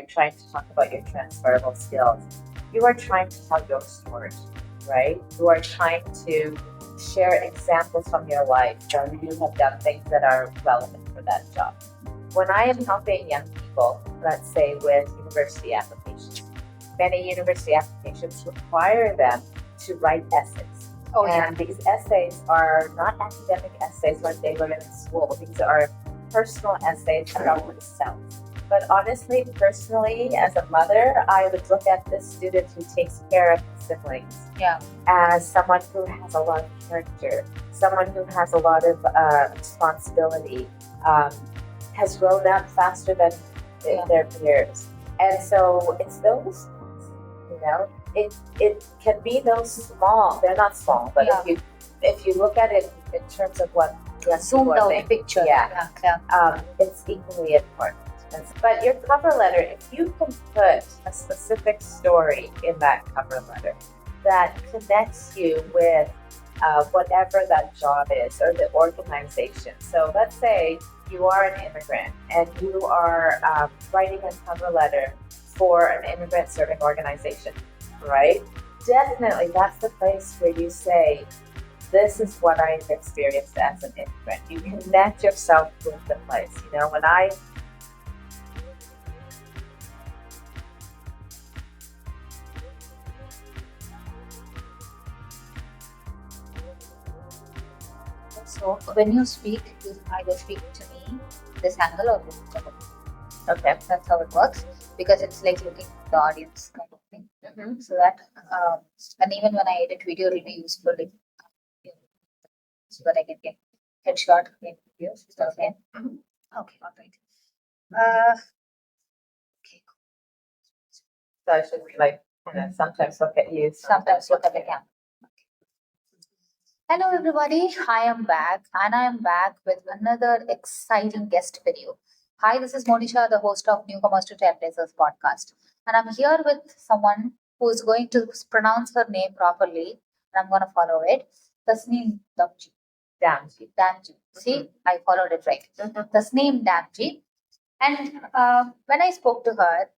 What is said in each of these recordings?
You're trying to talk about your transferable skills. You are trying to tell your story, right? You are trying to share examples from your life where you have done things that are relevant for that job. When I am helping young people, let's say with university applications, many university applications require them to write essays. And these essays are not academic essays like they learn in school. These are personal essays about themselves. But honestly, personally, as a mother, I would look at this student who takes care of his siblings as someone who has a lot of character, someone who has a lot of responsibility, has grown up faster than their peers. And so it's those, it can be those small, they're not small, but if you look at it in terms of what zoomed out the picture, it's equally important. But your cover letter, if you can put a specific story in that cover letter that connects you with whatever that job is or the organization. So let's say you are an immigrant and you are writing a cover letter for an immigrant serving organization, right? Definitely that's the place where you say, this is what I've experienced as an immigrant. You connect yourself with the place. When I So when you speak, you either speak to me, this angle, or this angle. Okay. That's how it works, because it's like looking at the audience kind of thing. Mm-hmm. So that, and even when I edit video, it'll be useful so that I can get headshot in videos. Okay. Mm-hmm. Okay, all right. Okay. So I should sometimes look at you, sometimes look at the camera. Hello everybody, I am back and I am back with another exciting guest video. Hi, this is Monisha, the host of Newcomers to Trailblazers podcast. And I'm here with someone who is going to pronounce her name properly, and I'm going to follow it. Tasneem Damji. Damji. See, I followed it right. Tasneem Damji. And when I spoke to her,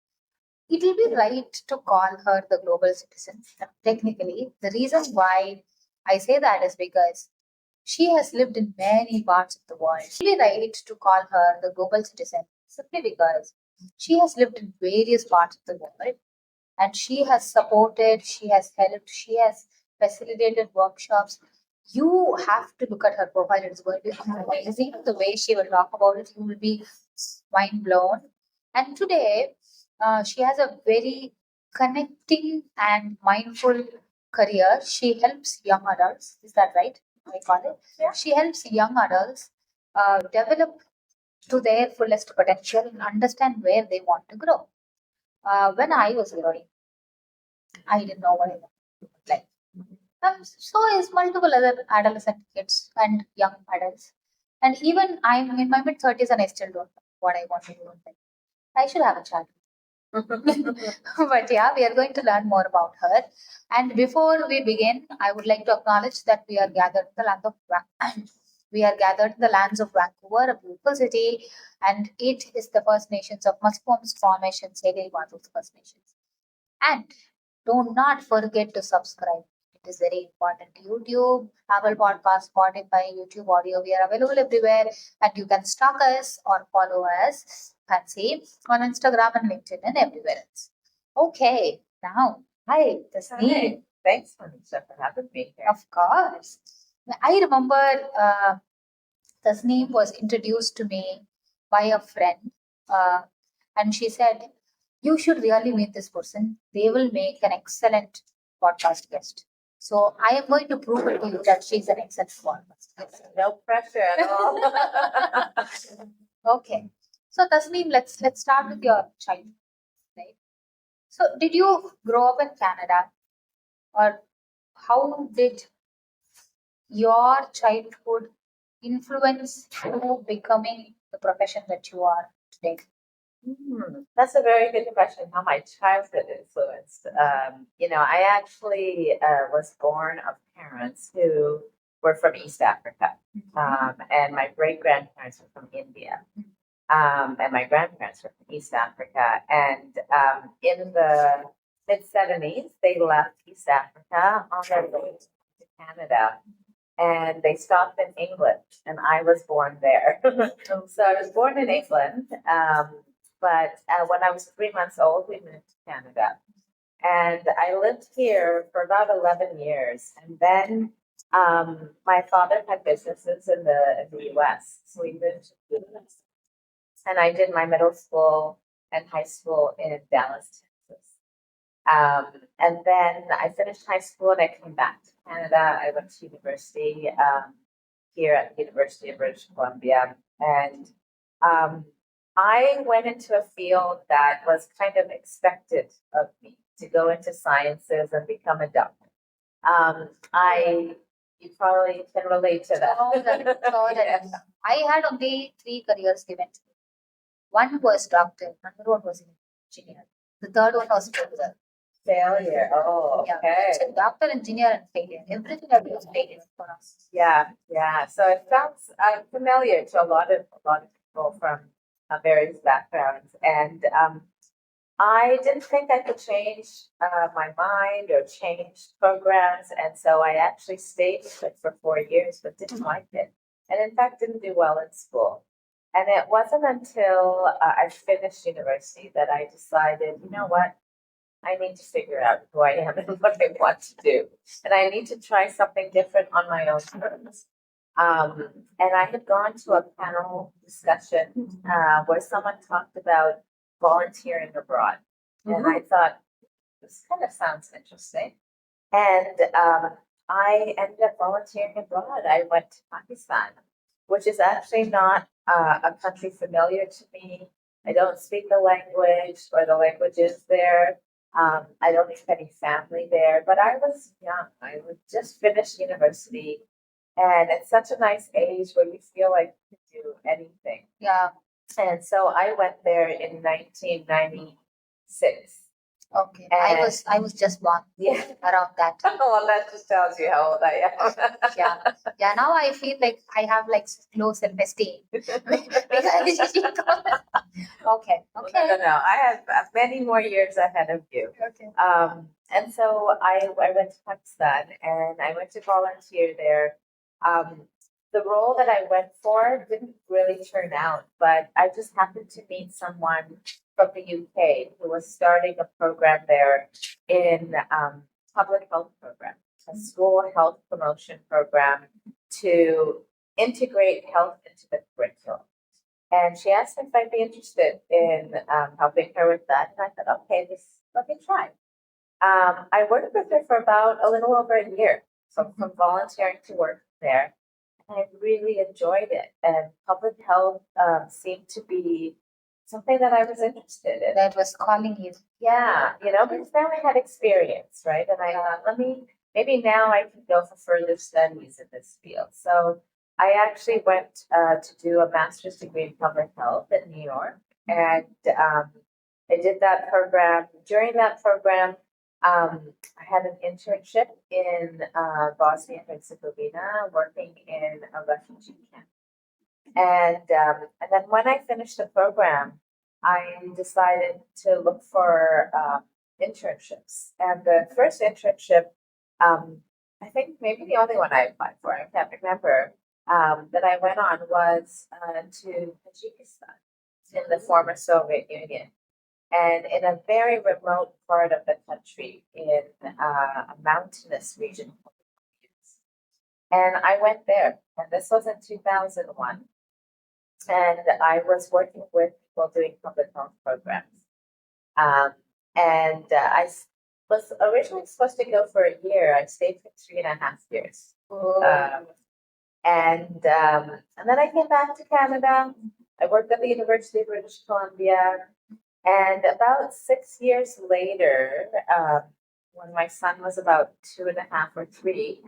it will be right to call her the global citizen. Technically, the reason why I say that is because she has lived in many parts of the world. It's really right to call her the global citizen simply because she has lived in various parts of the world and she has supported, she has helped, she has facilitated workshops. You have to look at her profile. It's going to be amazing. The way she will talk about it, you will be mind blown. And today, she has a very connecting and mindful career. She helps young adults. Is that right? I call it. Yeah. She helps young adults develop to their fullest potential and understand where they want to grow. When I was growing, I didn't know what I wanted to do with life. So is multiple other adolescent kids and young adults. And even I'm in my mid-30s and I still don't know what I want to do with life. I should have a child. But yeah, we are going to learn more about her. And before we begin, I would like to acknowledge that we are gathered in the land of we are gathered in the lands of Vancouver, a beautiful city, and it is the First Nations of Musqueam's Formation, Segei Watho's First Nations. And do not forget to subscribe. It is very important. YouTube, Apple Podcast, Spotify, YouTube Audio. We are available everywhere, and you can stalk us or follow us. Fancy on Instagram and LinkedIn and everywhere else. Okay, now hi, Tasneem. Thanks, Monisha, for having me here. Of course, I remember Tasneem was introduced to me by a friend, and she said, "You should really meet this person. They will make an excellent podcast guest." So I am going to prove it to you that she's an excellent podcast guest. No pressure at all. Okay. So Tasneem, let's start with your childhood, right? So did you grow up in Canada, or how did your childhood influence you becoming the profession that you are today? That's a very good question. How my childhood influenced. I actually was born of parents who were from East Africa, and my great grandparents were from India. And my grandparents were from East Africa. And in the mid-70s, they left East Africa on their way to Canada. And they stopped in England, and I was born there. So I was born in England, but when I was 3 months old, we moved to Canada. And I lived here for about 11 years. And then my father had businesses in the US. So we moved to the US. And I did my middle school and high school in Dallas, Texas. And then I finished high school and I came back to Canada. I went to university here at the University of British Columbia. And I went into a field that was kind of expected of me to go into sciences and become a doctor. You probably can relate to that. Totally. Yes. I had only 3 careers given to me. One was doctor, another one was engineer. The third one was failure. Failure. Oh, Yeah. okay. So doctor, engineer, and failure. Everything I do is failure for us. Yeah, yeah. So it sounds familiar to a lot of people from various backgrounds, and I didn't think I could change my mind or change programs, and so I actually stayed with it for 4 years, but didn't like it, and in fact didn't do well in school. And it wasn't until I finished university that I decided, you know what, I need to figure out who I am and what I want to do, and I need to try something different on my own terms. And I had gone to a panel discussion where someone talked about volunteering abroad. And I thought, this kind of sounds interesting. And I ended up volunteering abroad. I went to Pakistan, which is actually not a country familiar to me. I don't speak the language or the languages there. I don't have any family there, but I was young. I was just finished university. And it's such a nice age where you feel like you can do anything. Yeah. And so I went there in 1996. Okay. And I was just born yeah, around that. well, that just tells you how old I am. Yeah. Yeah. Now I feel like I have like low self-esteem. Okay. No, Okay. no. I have many more years ahead of you. Okay. And so I went to Pakistan and I went to volunteer there. The role that I went for didn't really turn out, but I just happened to meet someone from the UK who was starting a program there in public health program, a school health promotion program to integrate health into the curriculum. And she asked me if I'd be interested in helping her with that. And I thought, okay, let me try. I worked with her for about a little over a year. So from volunteering to work there. And I really enjoyed it. And public health seemed to be something that I was interested in. That was calling you. Yeah, because now I had experience, right? And I thought, maybe now I can go for further studies in this field. So I actually went to do a master's degree in public health in New York. And I did that program. During that program, I had an internship in Bosnia and Herzegovina, working in a refugee camp. And then when I finished the program, I decided to look for internships. And the first internship, I think maybe the only one I applied for, I can't remember, that I went on was to Tajikistan in the former Soviet Union. And in a very remote part of the country, in a mountainous region. And I went there, and this was in 2001. And I was working with people doing public health programs. And I was originally supposed to go for a year. I stayed for 3.5 years. And then I came back to Canada. I worked at the University of British Columbia. And about 6 years later, when my son was about 2.5 or 3,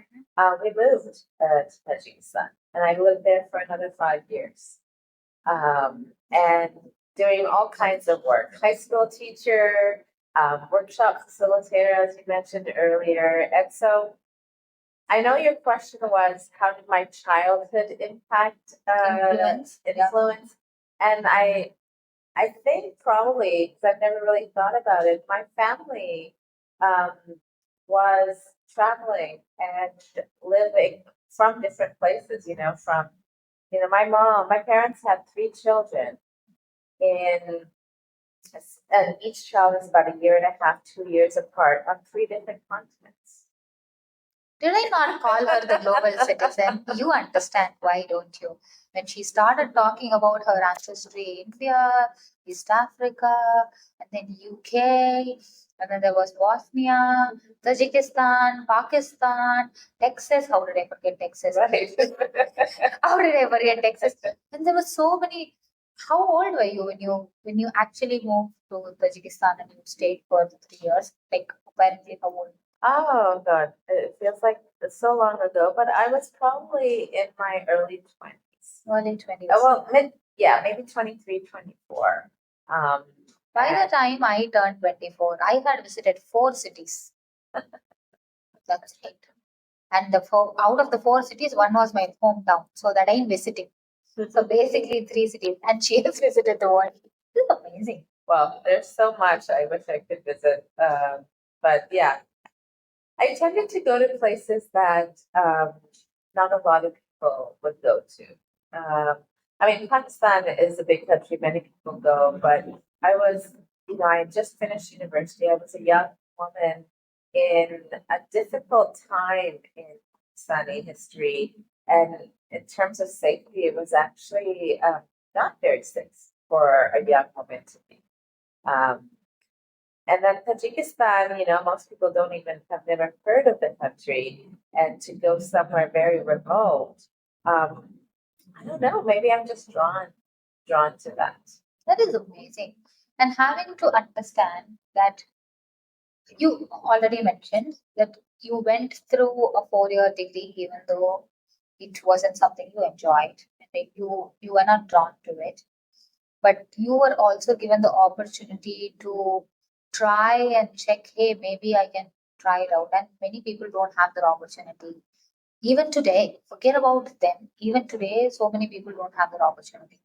we moved to Tajikistan. And I lived there for another 5 years. And doing all kinds of work, high school teacher, workshop facilitator, as you mentioned earlier. And so I know your question was, how did my childhood impact Influence. influence? And I think probably, because I've never really thought about it, my family um, was traveling and living from different places, my parents had three children in, and each child is about a year and a half, 2 years apart on three different continents. Did I not call her the global citizen? You understand why, don't you? When she started talking about her ancestry, India, East Africa, and then UK, and then there was Bosnia, Tajikistan, Pakistan, Texas. How did I forget Texas? Right. How did I forget Texas? And there were so many. How old were you when you actually moved to Tajikistan and you stayed for 3 years? Like apparently how old? Oh God, it feels like so long ago, but I was probably in my early 20s. Early 20s. Well, maybe 23, 24. By and- the time I turned 24, I had visited 4 cities. That's it. And out of the 4 cities, one was my hometown. So that I'm visiting. So basically 3 cities. And she has visited the world. This is amazing. Well, there's so much I wish I could visit. But yeah, I tended to go to places that not a lot of people would go to. I mean, Pakistan is a big country, many people go, but I had just finished university. I was a young woman in a difficult time in Pakistani history. And in terms of safety, it was actually not very safe for a young woman to be. Um, and then Tajikistan, most people have never heard of the country, and to go somewhere very remote, um, I don't know, maybe I'm just drawn to that. That is amazing. And having to understand that you already mentioned that you went through a 4 year degree even though it wasn't something you enjoyed and you were not drawn to it. But you were also given the opportunity to try and check, hey, maybe I can try it out. And many people don't have that opportunity. Even today, forget about them. Even today, so many people don't have that opportunity.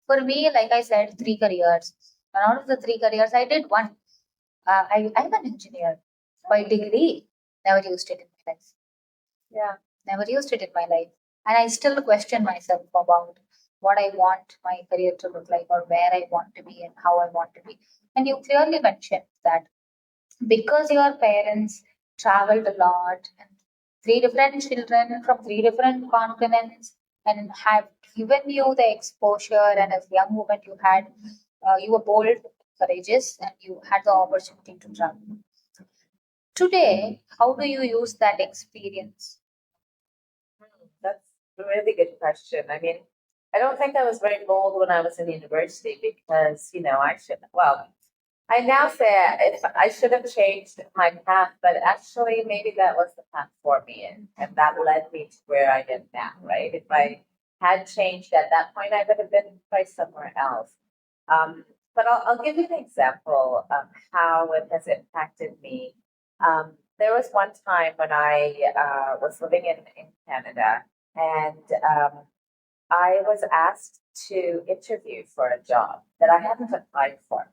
For me, like I said, 3 careers. And out of the 3 careers, I did one. I'm an engineer by degree. Never used it in my life. Yeah. Never used it in my life. And I still question myself about what I want my career to look like or where I want to be and how I want to be. And you clearly mentioned that because your parents traveled a lot and three different children from three different continents and have given you the exposure, and as a young woman you were bold, courageous, and you had the opportunity to travel. Today, how do you use that experience? That's a really good question. I mean, I don't think I was very bold when I was in university because, I now say if I should have changed my path, but actually maybe that was the path for me and that led me to where I am now, right? If I had changed at that point, I would have been probably somewhere else. But I'll give you an example of how it has impacted me. There was one time when I was living in Canada and I was asked to interview for a job that I hadn't applied for.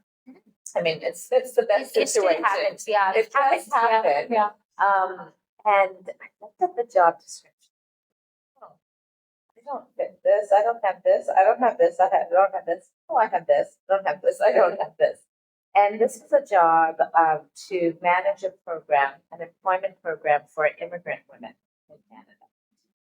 I mean, it's the best It still situation. happens, yeah. It does happen. Yeah. And I looked at the job description. Oh, I don't fit this. I don't have this. I don't have this. Don't have this. Oh, I have this. Don't have this. I don't have this. And this was a job to manage an employment program for immigrant women in Canada.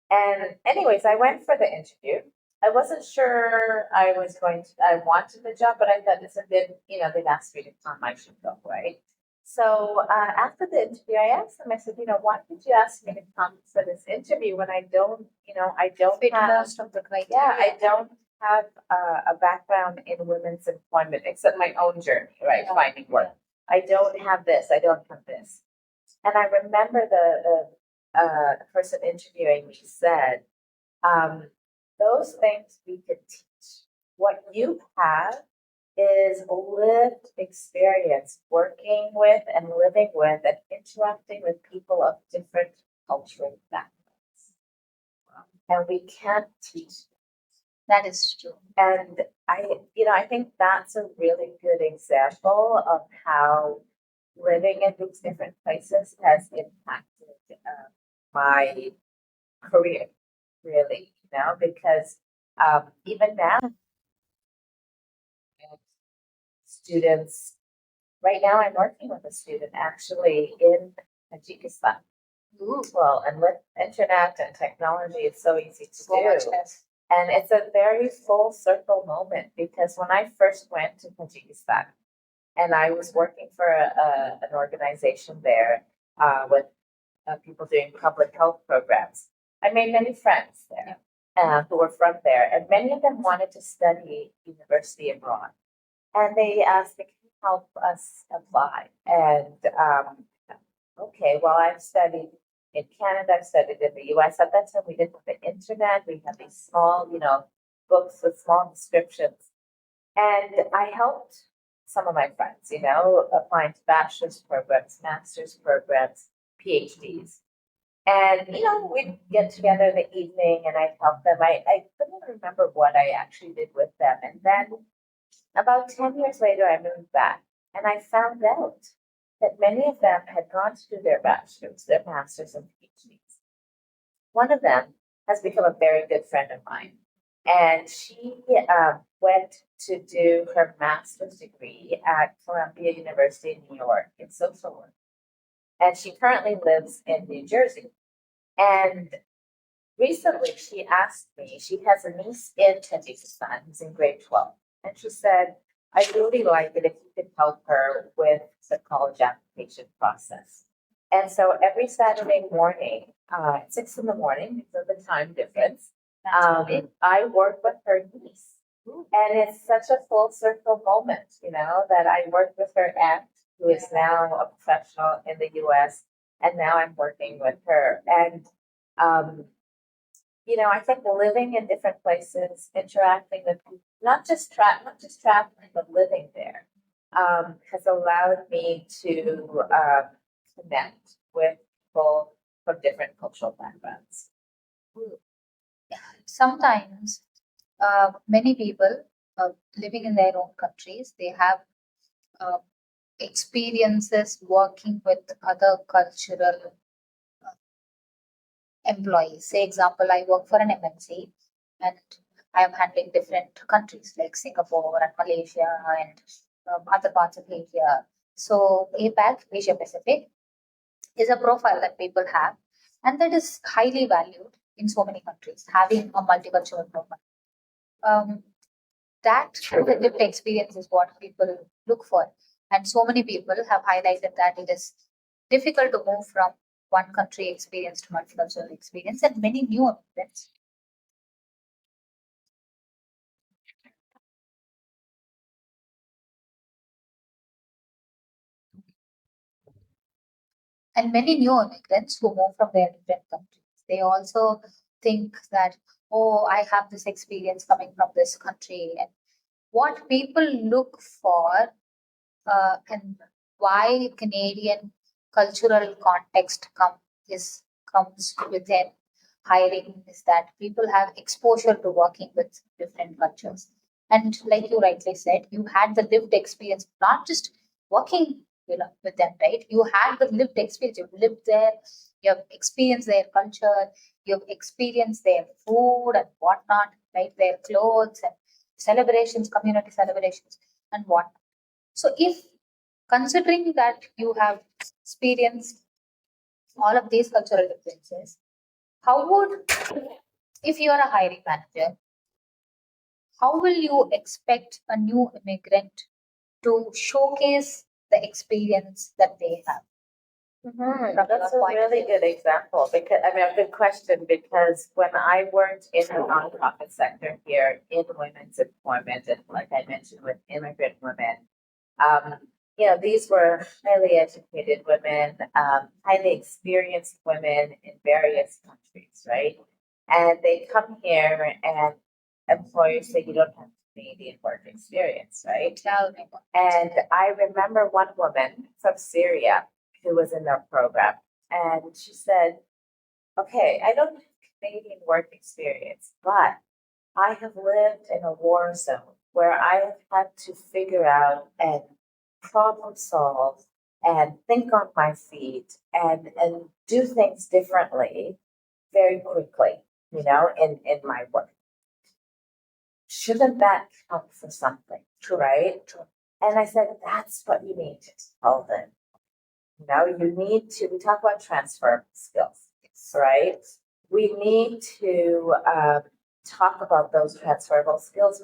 And anyways, I went for the interview. I wasn't sure I wanted the job, but I thought this had been, they've asked me to come, I should go, right? So after the interview, I asked them, I said, why did you ask me to come for this interview when I don't Fit have, most of the criteria. yeah, I don't have a background in women's employment except my own journey, right? Yeah. Finding work. I don't have this. I don't have this. And I remember the person interviewing me said, those things we could teach. What you have is lived experience working with and living with and interacting with people of different cultural backgrounds. And we can't teach. That is true. And I think that's a really good example of how living in these different places has impacted my career, really, because even now, students, right now, I'm working with a student actually in Tajikistan. Ooh, Well, and with internet and technology, it's so easy to so much do. less. And it's a very full circle moment because when I first went to Tajikistan and I was working for an organization there with people doing public health programs, I made many friends there who were from there. And many of them wanted to study university abroad. And they asked me, can you help us apply? And okay, well, I've studied in Canada, I've studied in the US. At that time, we didn't have the internet. We had these small, books with small descriptions. And I helped some of my friends, applying to bachelor's programs, master's programs, PhDs. And, we'd get together in the evening and I'd help them. I couldn't remember what I actually did with them. And then about 10 years later, I moved back and I found out that many of them had gone to do their bachelor's, their master's, and PhDs. One of them has become a very good friend of mine, and she went to do her master's degree at Columbia University in New York in social work. And she currently lives in New Jersey. And recently she asked me, she has a niece in Tajikistan who's in grade 12. And she said, I'd really like it if you could help her with the college application process. And so every Saturday morning, at 6 in the morning, because of the time difference, I work with her niece. And it's such a full circle moment, that I worked with her aunt, who is now a professional in the US, and now I'm working with her. And I think living in different places, interacting with people, not just traveling, but living there, has allowed me to connect with people from different cultural backgrounds. Sometimes many people living in their own countries, they have uh, experiences working with other cultural employees. Say, example, I work for an MNC and I am handling different countries like Singapore and Malaysia and other parts of Asia. So, APAC, Asia Pacific, is a profile that people have, and that is highly valued in so many countries, having a multicultural profile. Um, that lived experience is what people look for. And so many people have highlighted that it is difficult to move from one country experience to multicultural experience, and many new immigrants. And many new immigrants who move from their different countries, they also think that, oh, I have this experience coming from this country. And what people look for and why Canadian cultural context comes within hiring is that people have exposure to working with different cultures. And like you rightly said, you had the lived experience, not just working with them, right? You had the lived experience. You've lived there, you've experienced their culture, you've experienced their food and whatnot, right? Their clothes and celebrations, community celebrations, and what. So, if considering that you have experienced all of these cultural differences, how would, if you are a hiring manager, how will you expect a new immigrant to showcase the experience that they have? That's a really good example because a good question because when I worked in the nonprofit sector here in women's employment and like I mentioned with immigrant women, um, these were highly educated women, highly experienced women in various countries, right? And they come here and employers say you don't have Canadian work experience, right? Tell me. And I remember one woman from Syria who was in our program, and she said, "Okay, I don't have Canadian work experience, but I have lived in a war zone where I have had to figure out and problem solve and think on my feet and do things differently very quickly, in my work. Shouldn't that count for something? True. Right? True. And I said, that's what you need to tell them. You need to, we talk about transferable skills, right? We need to talk about those transferable skills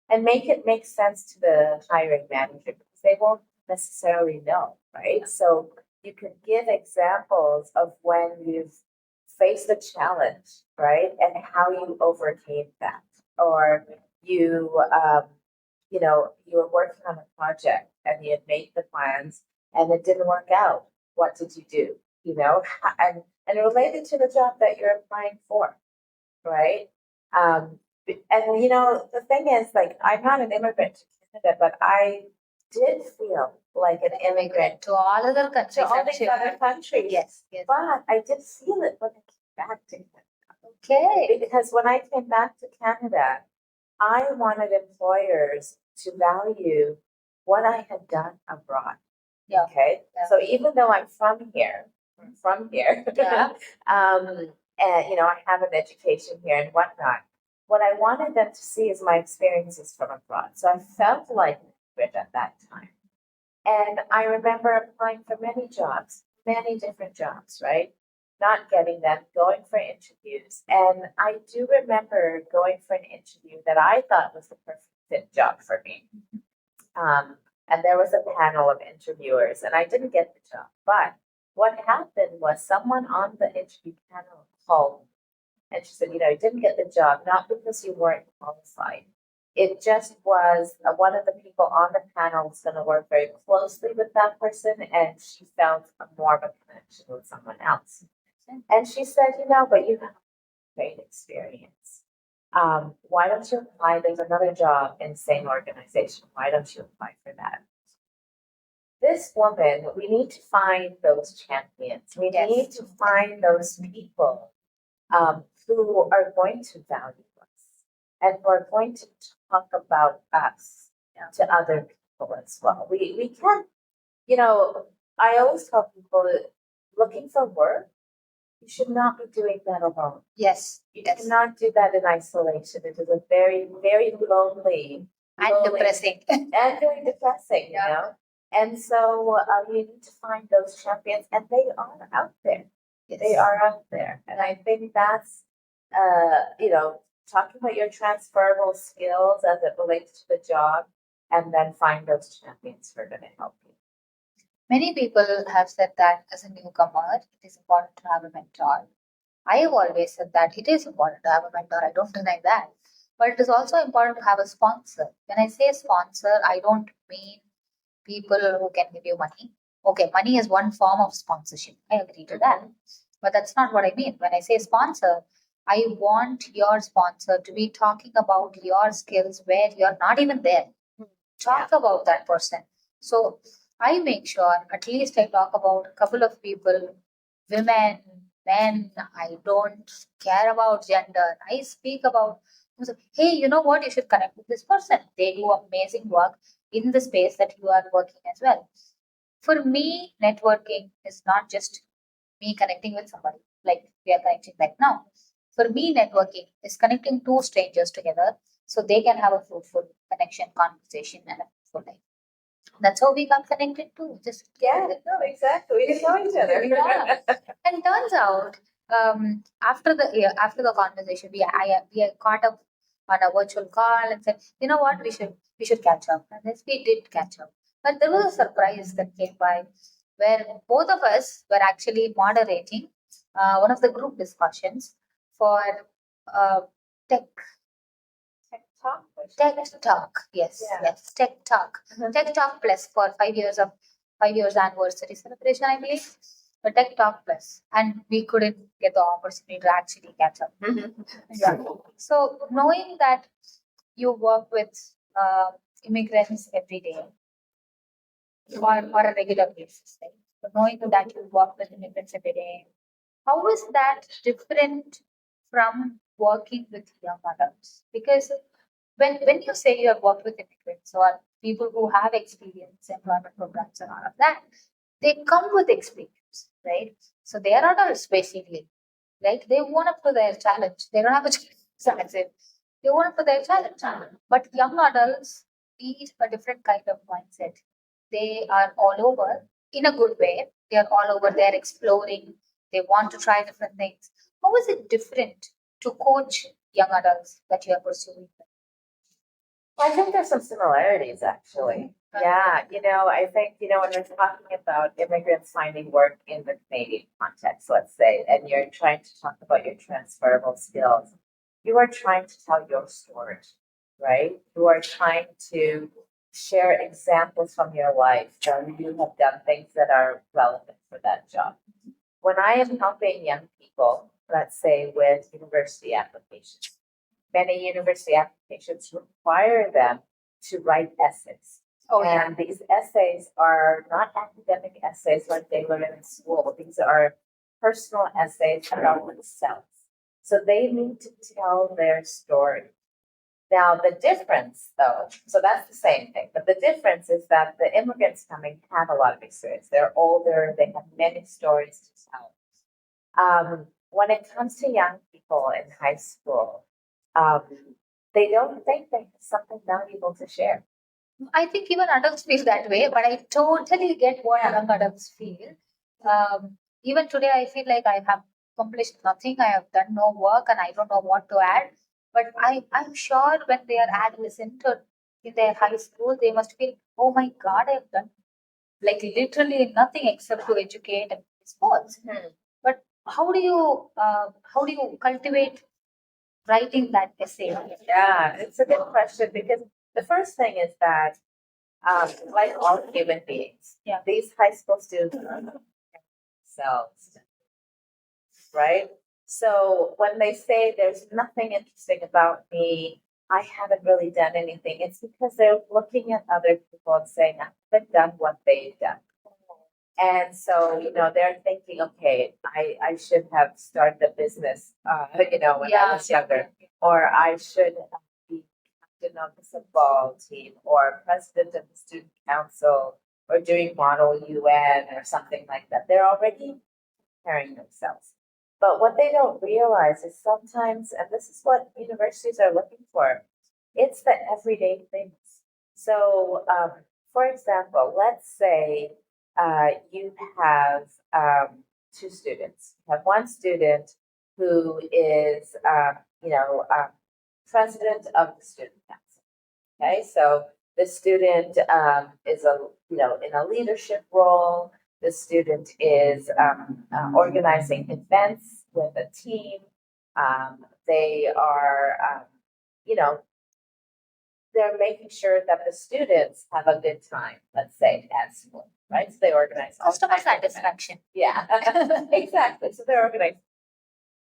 and make it make sense to the hiring manager because they won't necessarily know, right? So you can give examples of when you've faced a challenge, right? And how you overcame that. Or you were working on a project and you had made the plans and it didn't work out. What did you do? And related to the job that you're applying for, right? And the thing is, like, I'm not an immigrant to Canada, but I did feel like an immigrant To all other countries. to all I'm these sure. other countries. Yes, yes. But I did feel it when I came back to Canada. Okay. Because when I came back to Canada, I wanted employers to value what I had done abroad. Yeah. Okay. Yeah. So even though I'm from here, Yeah. and I have an education here and whatnot, what I wanted them to see is my experiences from abroad. So I felt like an immigrant at that time. And I remember applying for many different jobs, right? Not getting them, going for interviews. And I do remember going for an interview that I thought was the perfect fit job for me. And there was a panel of interviewers, and I didn't get the job. But what happened was someone on the interview panel called me, and she said, you didn't get the job, not because you weren't qualified. It just was one of the people on the panel was going to work very closely with that person, and she felt more of a connection with someone else. And she said, but you have great experience. Why don't you apply? There's another job in the same organization. Why don't you apply for that? This woman, we need to find those champions. We Yes. need to find those people who are going to value us and who are going to talk about us to other people as well. We can't, I always tell people that looking for work, you should not be doing that alone. Yes. You Yes. cannot do that in isolation. It is a very, very lonely And depressing. and very depressing, And so you need to find those champions, and they are out there. Yes. They are out there. And I think that's, talking about your transferable skills as it relates to the job, and then find those champions who are going to help you. Many people have said that as a newcomer, it is important to have a mentor. I have always said that it is important to have a mentor. I don't deny that. But it is also important to have a sponsor. When I say sponsor, I don't mean people who can give you money. Okay, money is one form of sponsorship. I agree to that. But that's not what I mean. When I say sponsor, I want your sponsor to be talking about your skills where you're not even there. Talk about that person. So I make sure at least I talk about a couple of people, women, men. I don't care about gender. I speak about, hey, you know what? You should connect with this person. They do amazing work in the space that you are working as well. For me, networking is not just me connecting with somebody like we are connecting right now. For me, networking is connecting two strangers together so they can have a fruitful connection, conversation, and a fruitful life. That's how we got connected too. Just Exactly. We didn't know each other. Yeah. And turns out, after the conversation, we caught up on a virtual call and said, you know what, we should catch up. And yes, we did catch up. But there was a surprise that came by, where both of us were actually moderating one of the group discussions for uh, tech Talk. Tech Talk, yes, Yeah. yes, Tech Talk. Tech Talk Plus for 5 years anniversary celebration, I believe. The Tech Talk Plus, and we couldn't get the opportunity to actually catch up. Yeah. So knowing that you work with immigrants every day or a regular basis, right? So knowing that you work with immigrants every day, how is that different from working with young adults? Because when you say you have worked with immigrants or people who have experience, employment programs and all of that, they come with experience, right? So they are adults basically, right? They own up to their challenge. They don't have a challenge. They own up to their challenge. But young adults need a different kind of mindset. They are all over in a good way. They are all over. They're exploring. They want to try different things. How is it different to coach young adults that you are pursuing? Well, I think there's some similarities actually. Yeah, I think, when we're talking about immigrants finding work in the Canadian context, let's say, and you're trying to talk about your transferable skills, you are trying to tell your story, right? You are trying to share examples from your life where you have done things that are relevant for that job. When I am helping young people, let's say with university applications, many university applications require them to write essays. Oh, yeah. And these essays are not academic essays like they learn in school. These are personal essays about themselves. So they need to tell their story. Now, the difference, though, so that's the same thing, but the difference is that the immigrants coming have a lot of experience. They're older, they have many stories to tell. When it comes to young people in high school, um, they don't think they have something valuable to share. I think even adults feel that way, but I totally get what young adults feel. Even today, I feel like I have accomplished nothing. I have done no work, and I don't know what to add. But I'm sure when they are adolescent or in their high school, they must feel, oh my God, I have done like literally nothing except to educate and play sports. But how do you cultivate writing that essay? Yeah, it's a good question because the first thing is that, like all human beings, Yeah. these high school students are themselves, right? So when they say there's nothing interesting about me, I haven't really done anything, it's because they're looking at other people and saying, I haven't done what they've done. And so, they're thinking, okay, I should have started a business, when I was younger, or I should be captain of the football team, or president of the student council, or doing model UN, or something like that. They're already preparing themselves. But what they don't realize is sometimes, and this is what universities are looking for, it's the everyday things. So, for example, let's say you have two students. You have one student who is, president of the student council. Okay, so the student is in a leadership role. The student is organizing events with a team. They are, you know, they're making sure that the students have a good time, let's say, at school, right? So they organize all Customer kinds of events. satisfaction. Yeah, exactly. So they're organized.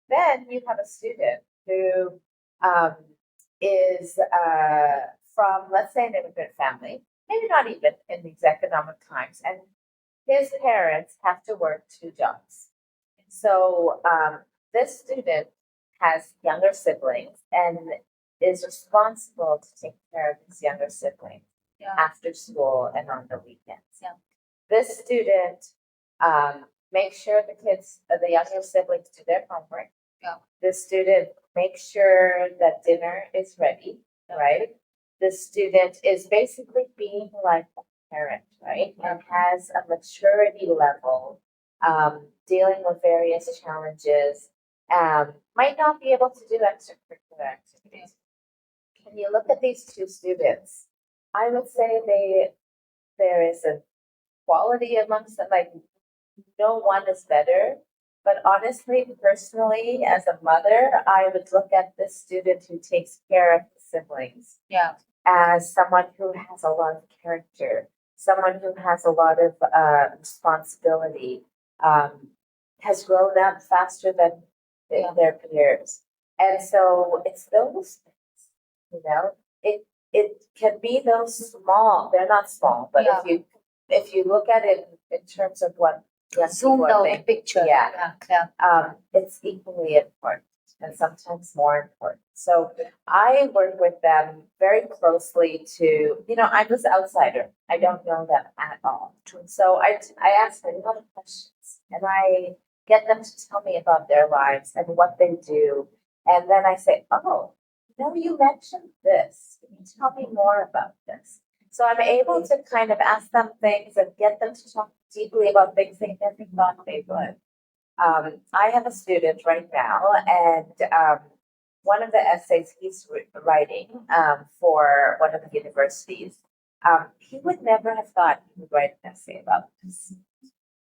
Then you have a student who is from, let's say, an immigrant family, maybe not even in these economic times, and his parents have to work two jobs. So this student has younger siblings and is responsible to take care of his younger siblings after school and on the weekends. Yeah. This student makes sure the younger siblings do their homework. Yeah. The student makes sure that dinner is ready, right? The student is basically being like a parent, right? And has a maturity level, dealing with various challenges, might not be able to do extracurricular activities. When you look at these two students, I would say there is a quality amongst them, like no one is better. But honestly, personally, as a mother, I would look at this student who takes care of his siblings as someone who has a lot of character, someone who has a lot of responsibility, has grown up faster than their peers. And so it's those things, it can be those small, they're not small, but if you look at it in terms of what zoomed out picture. it's equally important. and sometimes more important. So I work with them very closely to, I was outsider. I don't know them at all. So I ask them a lot of questions and I get them to tell me about their lives and what they do. And then I say, oh, you mentioned this. Can you tell me more about this? So I'm able to kind of ask them things and get them to talk deeply about things they never thought they would. I have a student right now, and one of the essays he's writing for one of the universities, he would never have thought he would write an essay about this.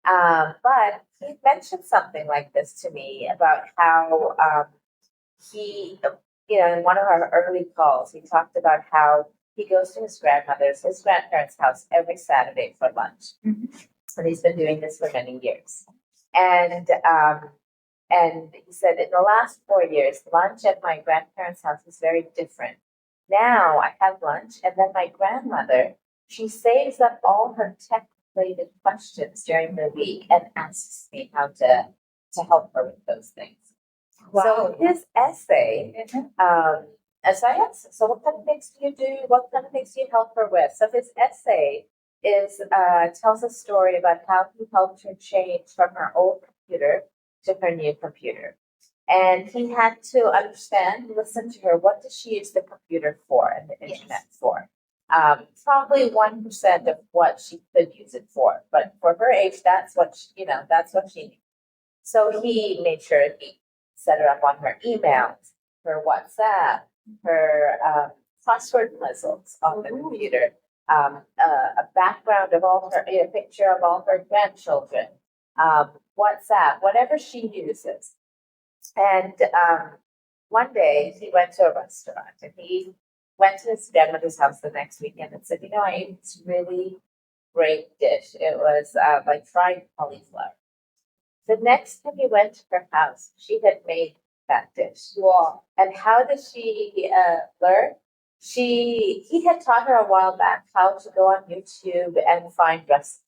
But he mentioned something like this to me about how he, in one of our early calls, he talked about how he goes to his grandparents' house every Saturday for lunch. Mhm. And he's been doing this for many years. And he said in the last 4 years, lunch at my grandparents' house is very different. Now I have lunch, and then my grandmother, she saves up all her tech-related questions during the week and asks me how to help her with those things. Wow. So his essay, and so I asked, so what kind of things do you do? What kind of things do you help her with? So his essay tells a story about how he helped her change from her old computer to her new computer. And he had to listen to her. What does she use the computer for and the internet for? Probably 1% of what she could use it for, but for her age, that's what she needs. So he made sure he set her up on her emails, her WhatsApp, her crossword puzzles on the computer, a background of all her, a picture of all her grandchildren, WhatsApp, whatever she uses. And one day he went to a restaurant and he went to his grandmother's house the next weekend and said, I ate this really great dish. It was like fried cauliflower. The next time he went to her house, she had made that dish. Wow. And how did she learn? He had taught her a while back how to go on YouTube and find recipes.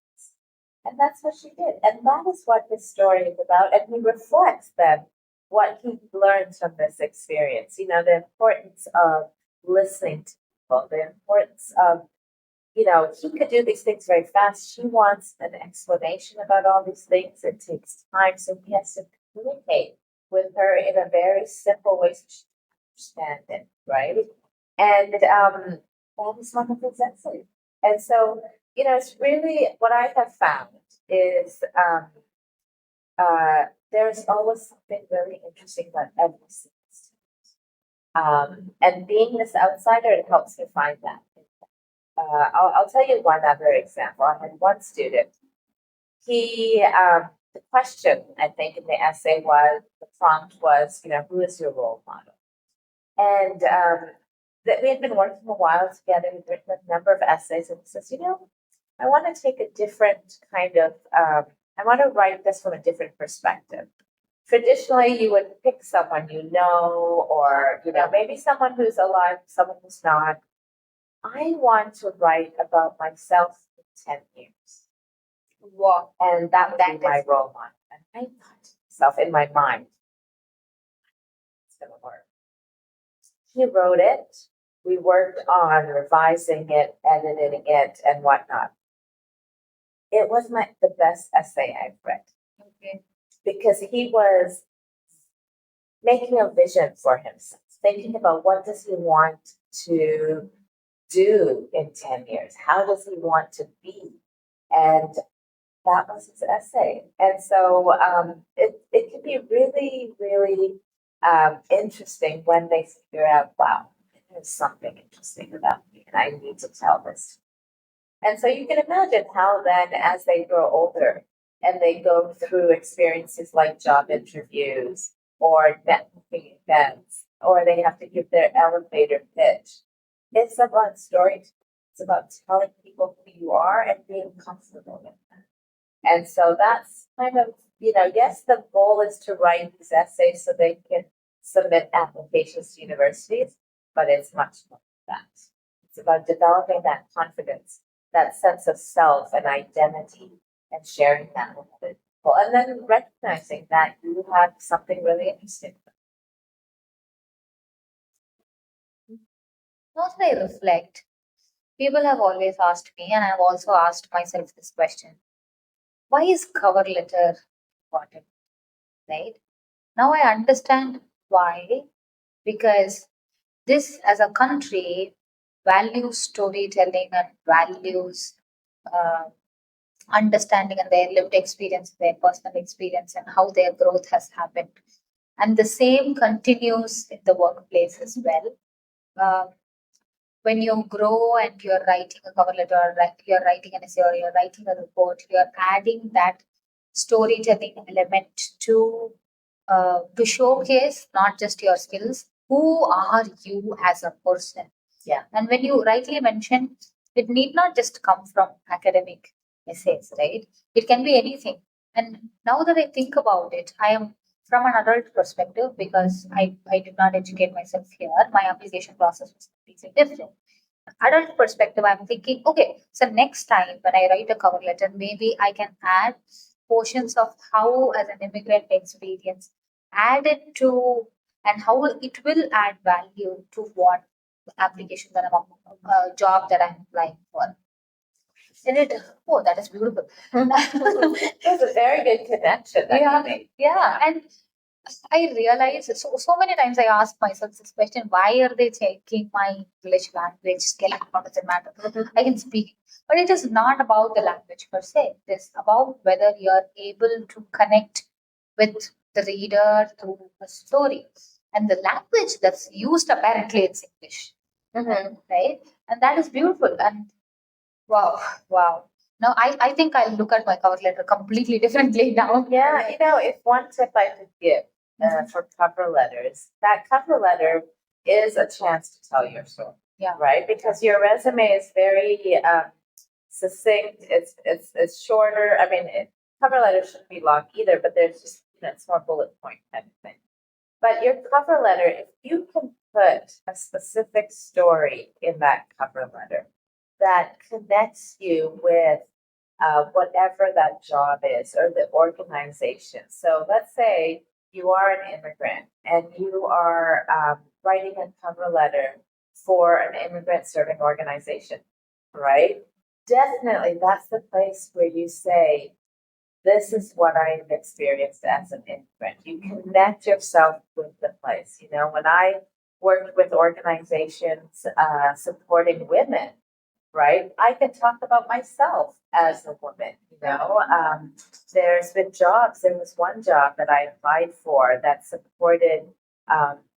And that's what she did. And that is what his story is about. And he reflects then what he learns from this experience. The importance of listening to people, the importance of, he could do these things very fast. She wants an explanation about all these things. It takes time. So he has to communicate with her in a very simple way so she can understand it, right? And that is one of his essays. And so, it's really what I have found is there's always something really interesting about every student. And being this outsider, it helps me find that. I'll tell you one other example. I had one student. The question, I think, in the essay the prompt was, who is your role model? And that we had been working a while together. We'd written a number of essays, and he says, I want to take a different kind of, I want to write this from a different perspective. Traditionally, you would pick someone or, maybe someone who's alive, someone who's not. I want to write about myself in 10 years. Wow. And that would be my role model. And I thought to myself in my mind, it's going to work. He wrote it. We worked on revising it, editing it, and whatnot. It was the best essay I've read. Okay. Because he was making a vision for himself, thinking about what does he want to do in 10 years? How does he want to be? And that was his essay. And so it can be really, really interesting when they figure out, wow, there's something interesting about me and I need to tell this. And so you can imagine how then as they grow older and they go through experiences like job interviews or networking events, or they have to give their elevator pitch, it's about storytelling. It's about telling people who you are and being comfortable with them. And so that's kind of, yes, the goal is to write these essays so they can submit applications to universities, but it's much more than that. It's about developing that confidence, that sense of self and identity, and sharing that with other people. And then recognizing that you have something really interesting. Now that I reflect, people have always asked me, and I've also asked myself this question: why is cover letter important? Right now, I understand why, because this, as a country, values storytelling and values uh, understanding and their lived experience, their personal experience, and how their growth has happened. And the same continues in the workplace as well. Uh, when you grow and you're writing a cover letter, or you're writing an essay, or you're writing a report, you're adding that storytelling element to showcase not just your skills, who are you as a person. Yeah. And when you rightly mention, it need not just come from academic essays, right? It can be anything. And now that I think about it, I am from an adult perspective, because I did not educate myself here. My application process was completely different. Adult perspective, I'm thinking, okay, so next time when I write a cover letter, maybe I can add portions of how, as an immigrant experience, add it to, and how it will add value to what application that job that I'm applying for. And it, oh, that is beautiful. That's a very good connection that Yeah, you made. yeah, and I realize so many times I ask myself this question: why are they taking my English language skill? What does it matter? I can speak, but it is not about the language per se. It is about whether you're able to connect with the reader through a story, and the language that's used apparently it's English, right? And that is beautiful. And wow, wow. Now I think I'll look at my cover letter completely differently now. Yeah, if one tip I could give for cover letters, that cover letter is a chance to tell your story. Yeah. Right? Because your resume is very succinct. It's shorter. I mean, cover letter shouldn't be long either, but there's just it's more bullet point kind of thing. But your cover letter, if you can put a specific story in that cover letter that connects you with whatever that job is or the organization. So let's say you are an immigrant and you are writing a cover letter for an immigrant serving organization, right? Definitely, that's the place where you say, this is what I've experienced as an immigrant. You connect yourself with the place. When I worked with organizations supporting women, right? I can talk about myself as a woman. There's been jobs. There was one job that I applied for that supported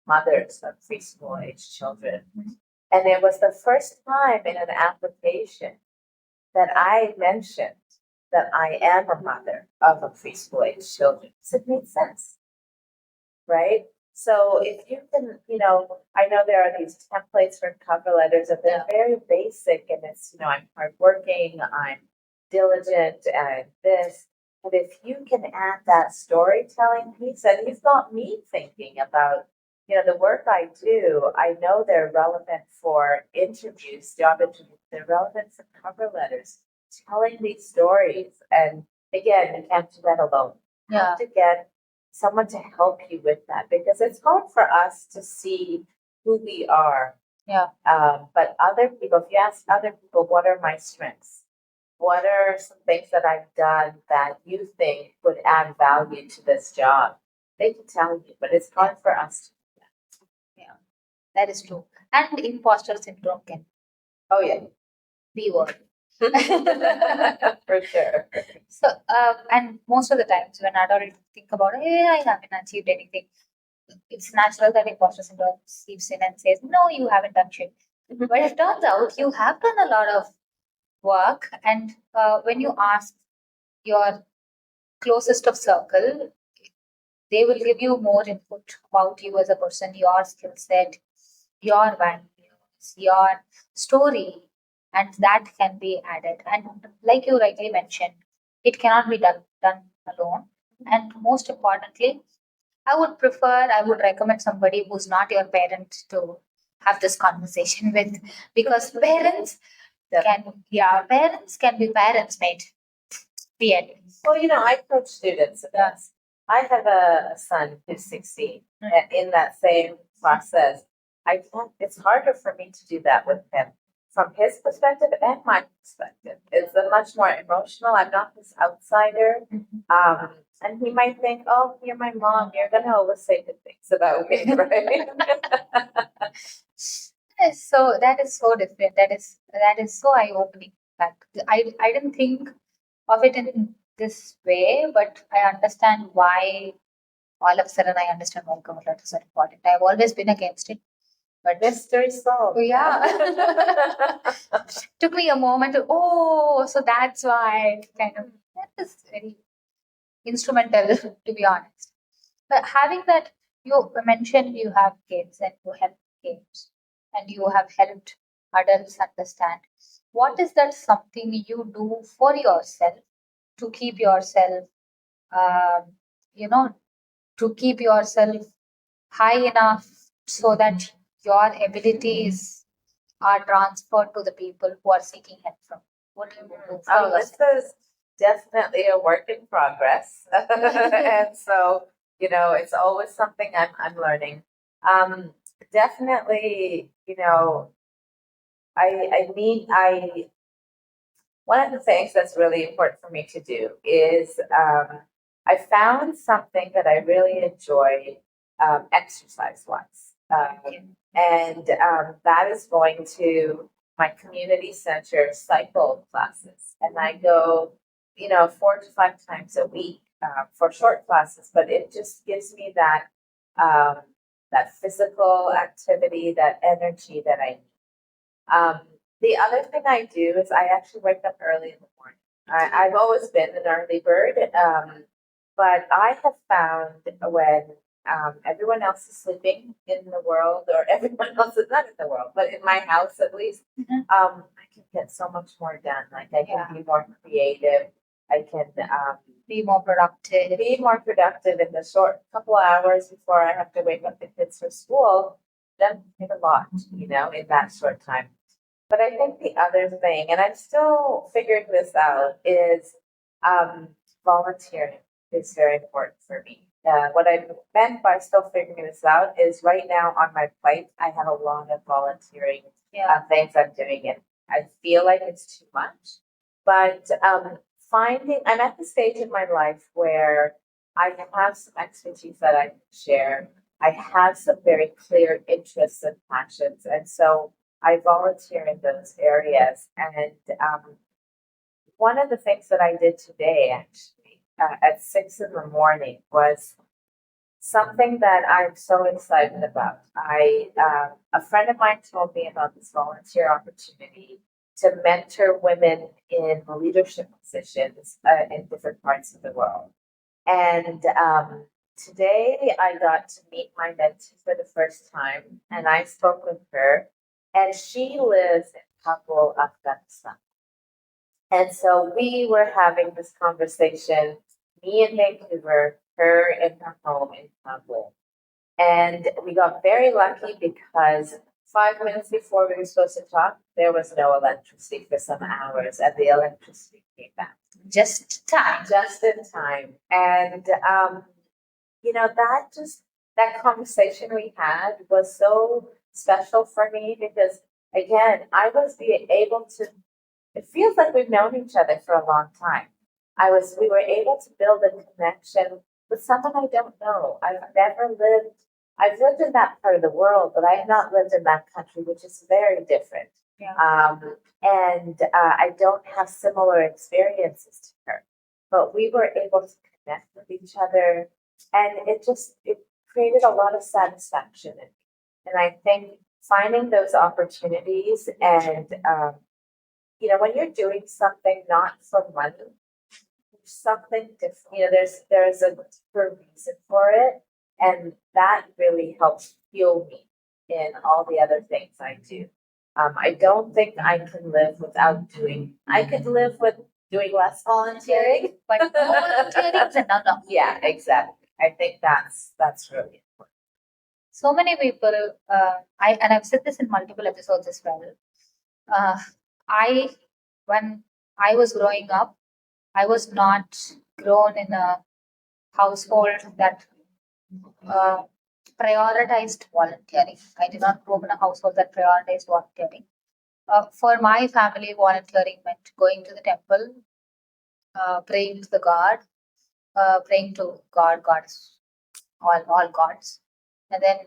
mothers of preschool age children. And it was the first time in an application that I mentioned that I am a mother of a preschool age children. So it made sense, right? So if you can, I know there are these templates for cover letters and they're very basic and it's, I'm hardworking, I'm diligent and this. But if you can add that storytelling piece, and it's not me thinking about, the work I do, I know they're relevant for interviews, job interviews, they're relevant for cover letters, telling these stories. And again, you can't do that alone. You have to get someone to help you with that because it's hard for us to see who we are. Yeah. But other people, if you ask other people, what are my strengths? What are some things that I've done that you think would add value to this job? They can tell you, but it's hard for us to do that. Yeah, that is true. And imposter syndrome can. Oh, yeah. Be word. For sure. So, and most of the times when adults think about, hey, I haven't achieved anything, it's natural that imposter syndrome seeps in and says, no, you haven't done shit. But it turns out you have done a lot of work. And when you ask your closest of circle, they will give you more input about you as a person, your skill set, your values, your story, and that can be added. And like you rightly mentioned, it cannot be done alone. And most importantly, I would recommend somebody who's not your parent to have this conversation with, because parents can be parents, mate. Period. Well, I coach students. Yes. I have a son who's 16 in that same process. I can't, it's harder for me to do that with him from his perspective and my perspective. It's a much more emotional. I'm not this outsider. Um, and he might think, oh, you're my mom. You're going to always say good things about me, right? So that is so different. That is so eye opening. I didn't think of it in this way, but I understand why. All of a sudden, I understand why cover letters are important. I've always been against it, but Mystery solved. yeah, took me a moment to so that's why kind of that is very instrumental to be honest. But having that, you mentioned you have kids and you help kids and you have helped adults understand. What is that something you do for yourself to keep yourself, um, you know, to keep yourself high enough so that your abilities are transferred to the people who are seeking help from? What do you do for Oh, this yourself? is definitely a work in progress. And so, it's always something I'm learning. Um, Definitely, I one of the things that's really important for me to do is I found something that I really enjoy exercise wise. And that is going to my community center cycle classes. And I go, 4 to 5 times a week for short classes, but it just gives me that physical activity, that energy that I need. The other thing I do is I actually wake up early in the morning. I've always been an early bird, but I have found when everyone else is sleeping in the world, or everyone else is not in the world, but in my house at least, I can get so much more done. Like I can be more creative. I can Be more productive. in the short couple hours before I have to wake up the kids for school. That take a lot, in that short time. But I think the other thing, and I'm still figuring this out, is um, volunteering is very important for me. What I meant by still figuring this out is right now on my plate, I have a lot of volunteering things I'm doing, and I feel like it's too much. But I'm at the stage in my life where I have some expertise that I can share. I have some very clear interests and passions, and so I volunteer in those areas. And one of the things that I did today, actually, at 6 in the morning, was something that I'm so excited about. A friend of mine told me about this volunteer opportunity to mentor women in leadership positions in different parts of the world. And today I got to meet my mentee for the first time, and I spoke with her, and she lives in Kabul, Afghanistan. And so we were having this conversation, me in Vancouver, her in her home in Kabul. And we got very lucky because 5 minutes before we were supposed to talk, there was no electricity for some hours, and the electricity came back. Just time. Just in time. And, that conversation we had was so special for me because, again, I was being able to, it feels like we've known each other for a long time. We were able to build a connection with someone I don't know. I've lived in that part of the world, but I have not lived in that country, which is very different. Yeah. And I don't have similar experiences to her, but we were able to connect with each other, and it created a lot of satisfaction in me. And I think finding those opportunities, and when you're doing something not for money, something different. There's a deeper reason for it, and that really helps fuel me in all the other things I do. I don't think I can live without doing. I could live with doing less volunteering, But no volunteering is another. Yeah, exactly. I think that's really important. So many people, I've said this in multiple episodes as well. Uh, I, when I was growing up, I was not grown in a household that uh, prioritized volunteering. I did not grow up in a household that prioritized volunteering. For my family, volunteering meant going to the temple, praying to the God, praying to God, gods, all gods, and then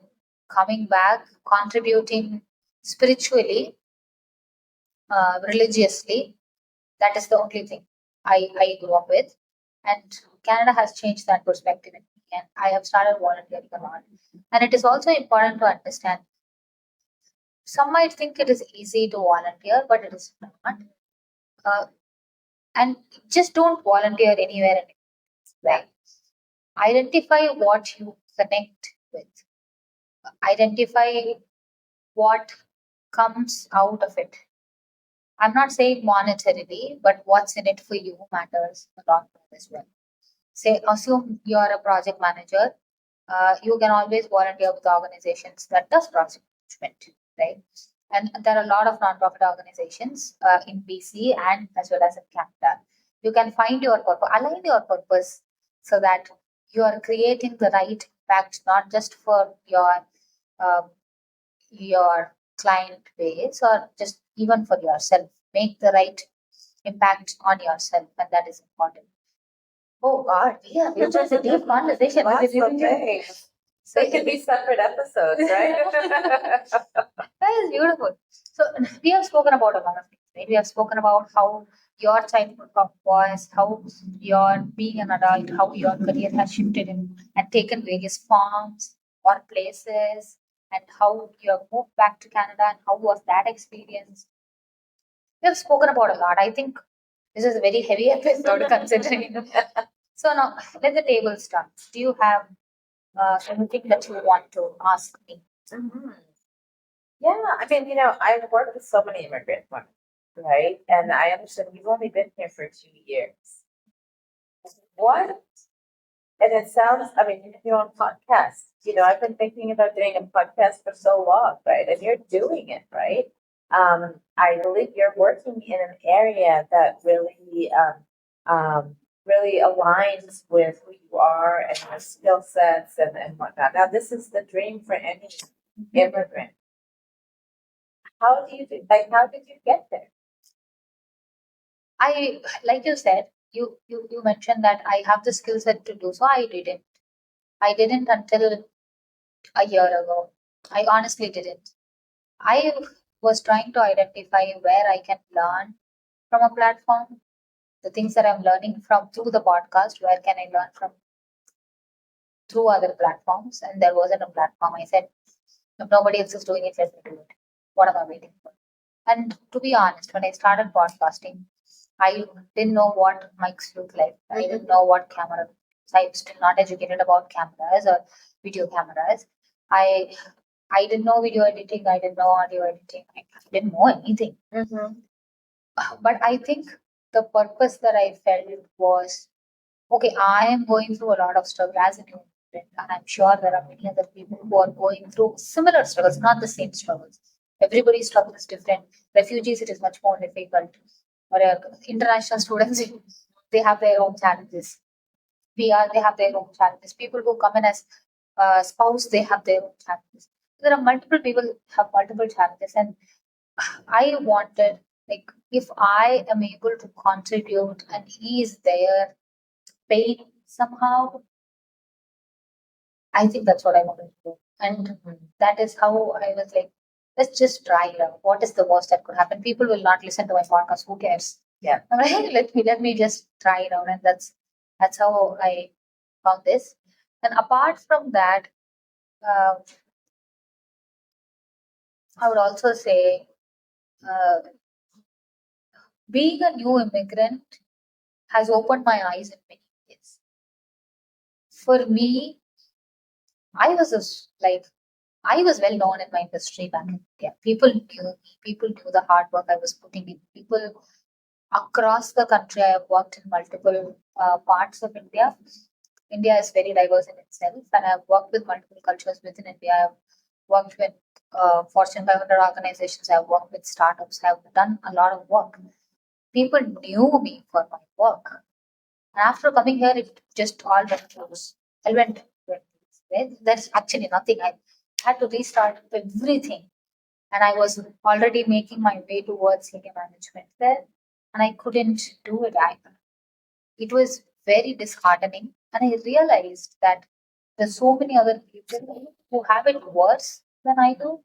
coming back, contributing spiritually, religiously. That is the only thing I grew up with. And Canada has changed that perspective in me. And I have started volunteering a lot. And it is also important to understand some might think it is easy to volunteer, but it is not. Uh, and just don't volunteer anywhere. Right? Identify what you connect with. Identify what comes out of it. I'm not saying monetarily, but what's in it for you matters a lot more as well. Say, assume you're a project manager. You can always volunteer with organizations that does project management, right? And there are a lot of nonprofit organizations in BC and as well as in Canada. You can find your purpose, align your purpose so that you are creating the right impact, not just for um, your client base or just even for yourself. Make the right impact on yourself, and that is important. Oh God, yeah, it's just a deep conversation. Lots of things. So it could be separate episodes, right? That is beautiful. So we have spoken about a lot of things, right? We have spoken about how your childhood was, how your being an adult, how your career has shifted and taken various forms or places, and how you have moved back to Canada and how was that experience. We have spoken about a lot. I think this is a very heavy episode considering. So now let the table start. Do you have anything that you want to ask me? Mhm. Yeah, I mean, I've worked with so many immigrant women, right? And I understand you've only been here for 2 years. What? And it sounds, I mean, you have your own podcast. I've been thinking about doing a podcast for so long, right? And you're doing it, right? I believe you're working in an area that really aligns with who you are and your skill sets and whatnot. Now, this is the dream for any immigrant. How did you get there? I like you said, you mentioned that I have the skill set to do so. I didn't. I didn't until a year ago. I honestly didn't. I was trying to identify where I can learn from a platform, the things that I'm learning from through the podcast, where can I learn from through other platforms? And there wasn't a platform. I said, if nobody else is doing it, let me do it. What am I waiting for? And to be honest, when I started podcasting, I didn't know what mics look like. I didn't know what camera. I'm still not educated about cameras or video cameras. I I didn't know video editing. I didn't know audio editing. I didn't know anything. Mm-hmm. But I think the purpose that I felt was okay. I am going through a lot of struggle as a new immigrant, and I'm sure there are many other people who are going through similar struggles, not the same struggles. Everybody's struggle is different. Refugees, it is much more difficult. Or international students, they have their own challenges. They have their own challenges. People who come in as spouse, they have their own challenges. There are multiple people have multiple challenges, and I wanted like if I am able to contribute and ease their pain somehow, I think that's what I wanted to do. And that is how I was like, let's just try it out. What is the worst that could happen? People will not listen to my podcast. Who cares? Yeah. I'm like, let me just try it out. And that's how I found this. And apart from that, uh, I would also say being a new immigrant has opened my eyes in many ways. For me, I was like I was well known in my industry back in India. People knew me. People knew the hard work I was putting in. People across the country, I have worked in multiple parts of India. India is very diverse in itself, and I've worked with multiple cultures within India. I've worked with Fortune 500 organizations. I've worked with startups. I've done a lot of work. People knew me for my work. And after coming here, it just all went close. I went. That's actually nothing. I had to restart everything. And I was already making my way towards senior management there. And I couldn't do it either. It was very disheartening. And I realized that there's so many other people who have it worse than I do.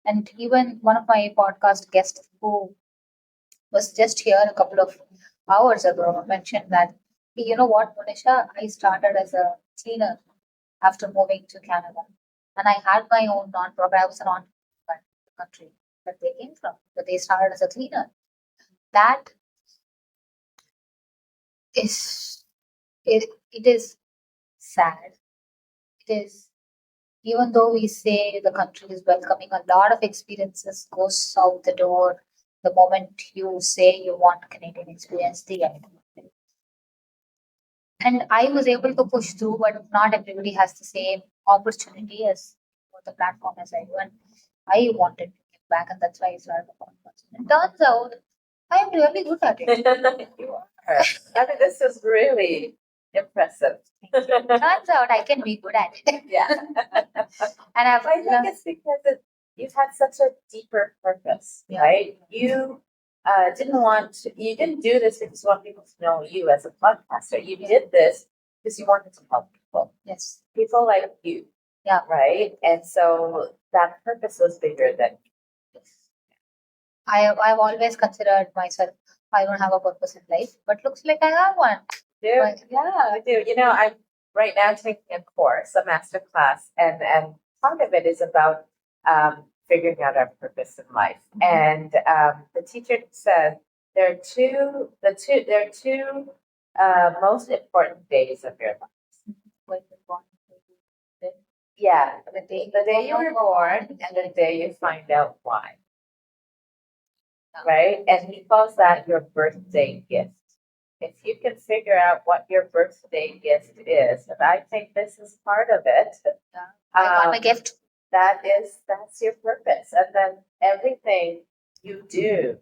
And even one of my podcast guests who was just here a couple of hours ago mentioned that, "Hey, you know what, Monisha, I started as a cleaner after moving to Canada. And I had my own non-profit. I was an entrepreneur in the country that they came from, but they started as a cleaner. That is, it is sad. It is, even though we say the country is welcoming, a lot of experiences goes out the door the moment you say you want Canadian experience. The end. And I was able to push through, but not everybody has the same opportunity as for the platform as I do. And I wanted to give back, and that's why I started the podcast. It turns out I'm really good at it. You are. I mean, this is really impressive. Turns out I can be good at it. Yeah. And I've I think it's because you've had such a deeper purpose, Yeah. right? You you didn't do this because you want people to know you as a podcaster. You did this because you wanted to help people, yes, people like you. Yeah. Right. And so that purpose was bigger than I've always considered myself I don't have a purpose in life, but looks like I have one. you. But Yeah, I do. You know, I'm right now taking a course, a master class, and part of it is about figuring out our purpose in life. And the teacher said there are two most important days of your life. When we want to Yeah, the day the day you were born and the day you find out why. Right? And he calls that your birthday gift. If you can figure out what your birthday gift is, and I think this is part of it, I got my gift. that's your purpose. And then everything you do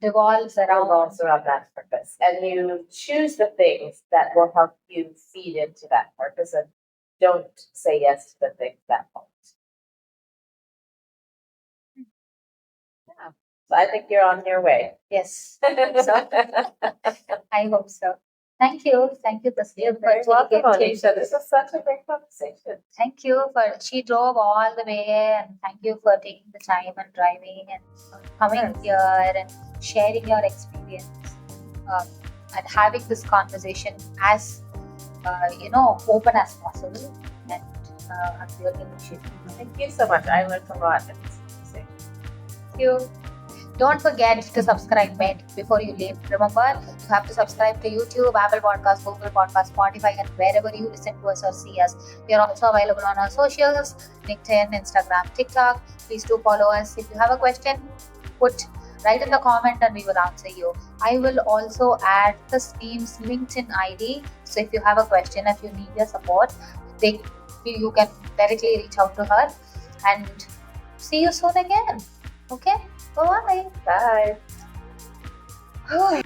Revolves around that purpose. And you choose the things that will help you feed into that purpose and don't say yes to the things that won't. Yeah. So I think you're on your way. yes. So I hope so. Thank you, Tasneem, for Welcome, taking Monisha. This was such a great conversation. Thank you for she drove all the way, and thank you for taking the time and driving and coming here and sharing your experience and having this conversation as open as possible. And I'm really appreciative. Thank you so much. I learned a lot in this conversation. Thank you. Don't forget to subscribe, mate, before you leave. Remember, you have to subscribe to YouTube, Apple Podcasts, Google Podcasts, Spotify, and wherever you listen to us or see us. We are also available on our socials, LinkedIn, Instagram, TikTok. Please do follow us. If you have a question, write in the comment and we will answer you. I will also add Tasneem's LinkedIn ID. So if you have a question, if you need your support, you can directly reach out to her. And see you soon again. Okay? Bye. Bye.